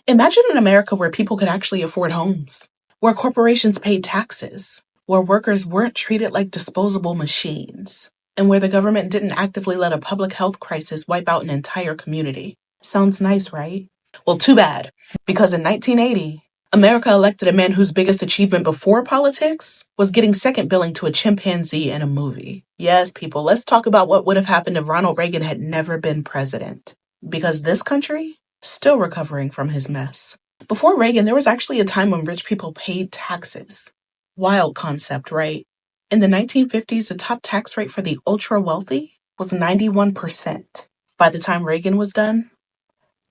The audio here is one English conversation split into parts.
Imagine an America where people could actually afford homes, where corporations paid taxes, where workers weren't treated like disposable machines, and where the government didn't actively let a public health crisis wipe out an entire community. Sounds nice, right? Well, too bad, because in 1980, America elected a man whose biggest achievement before politics was getting second billing to a chimpanzee in a movie. Yes, people, let's talk about what would have happened if Ronald Reagan had never been president. Because this country, still recovering from his mess. Before Reagan, there was actually a time when rich people paid taxes. Wild concept, right? In the 1950s, the top tax rate for the ultra-wealthy was 91%. By the time Reagan was done,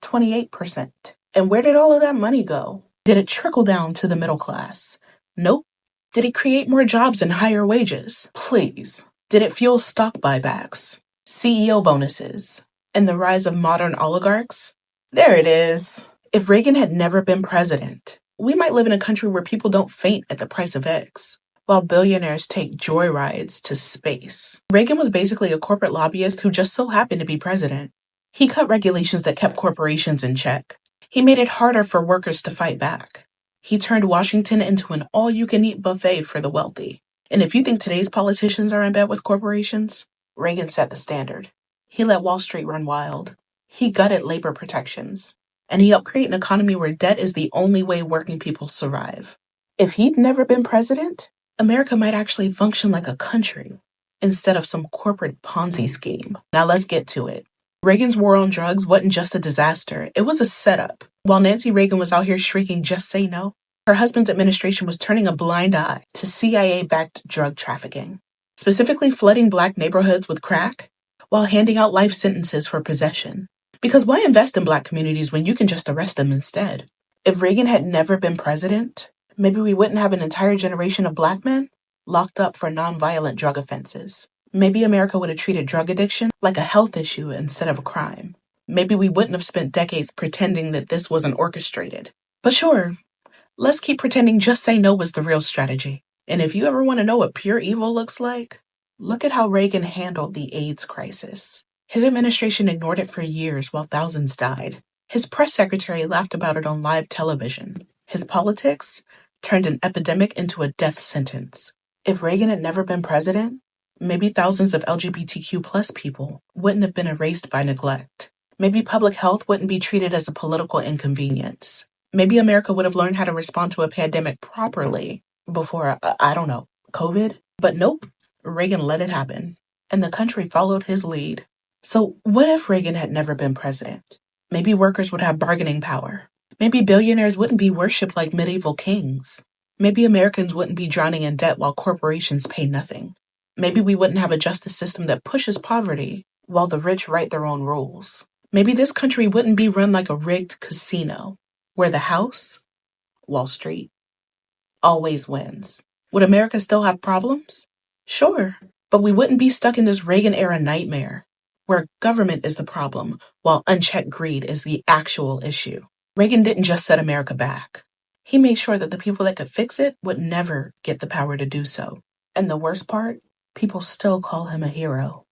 28%. And where did all of that money go? Did it trickle down to the middle class? Nope. Did it create more jobs and higher wages? Please. Did it fuel stock buybacks, CEO bonuses, and the rise of modern oligarchs? There it is. If Reagan had never been president, we might live in a country where people don't faint at the price of eggs, while billionaires take joyrides to space. Reagan was basically a corporate lobbyist who just so happened to be president. He cut regulations that kept corporations in check. He made it harder for workers to fight back. He turned Washington into an all-you-can-eat buffet for the wealthy. And if you think today's politicians are in bed with corporations, Reagan set the standard. He let Wall Street run wild. He gutted labor protections. And he helped create an economy where debt is the only way working people survive. If he'd never been president, America might actually function like a country instead of some corporate Ponzi scheme. Now let's get to it. Reagan's war on drugs wasn't just a disaster, it was a setup. While Nancy Reagan was out here shrieking, "Just say no," her husband's administration was turning a blind eye to CIA-backed drug trafficking, specifically flooding Black neighborhoods with crack while handing out life sentences for possession. Because why invest in Black communities when you can just arrest them instead? If Reagan had never been president, maybe we wouldn't have an entire generation of Black men locked up for nonviolent drug offenses. Maybe America would have treated drug addiction like a health issue instead of a crime. Maybe we wouldn't have spent decades pretending that this wasn't orchestrated. But sure, let's keep pretending just say no was the real strategy. And if you ever want to know what pure evil looks like, look at how Reagan handled the AIDS crisis. His administration ignored it for years while thousands died. His press secretary laughed about it on live television. His politics turned an epidemic into a death sentence. If Reagan had never been president, maybe thousands of LGBTQ plus people wouldn't have been erased by neglect. Maybe public health wouldn't be treated as a political inconvenience. Maybe America would have learned how to respond to a pandemic properly before, COVID. But nope, Reagan let it happen. And the country followed his lead. So what if Reagan had never been president? Maybe workers would have bargaining power. Maybe billionaires wouldn't be worshipped like medieval kings. Maybe Americans wouldn't be drowning in debt while corporations pay nothing. Maybe we wouldn't have a justice system that pushes poverty while the rich write their own rules. Maybe this country wouldn't be run like a rigged casino, where the house, Wall Street, always wins. Would America still have problems? Sure, but we wouldn't be stuck in this Reagan-era nightmare, where government is the problem while unchecked greed is the actual issue. Reagan didn't just set America back. He made sure that the people that could fix it would never get the power to do so. And the worst part, people still call him a hero.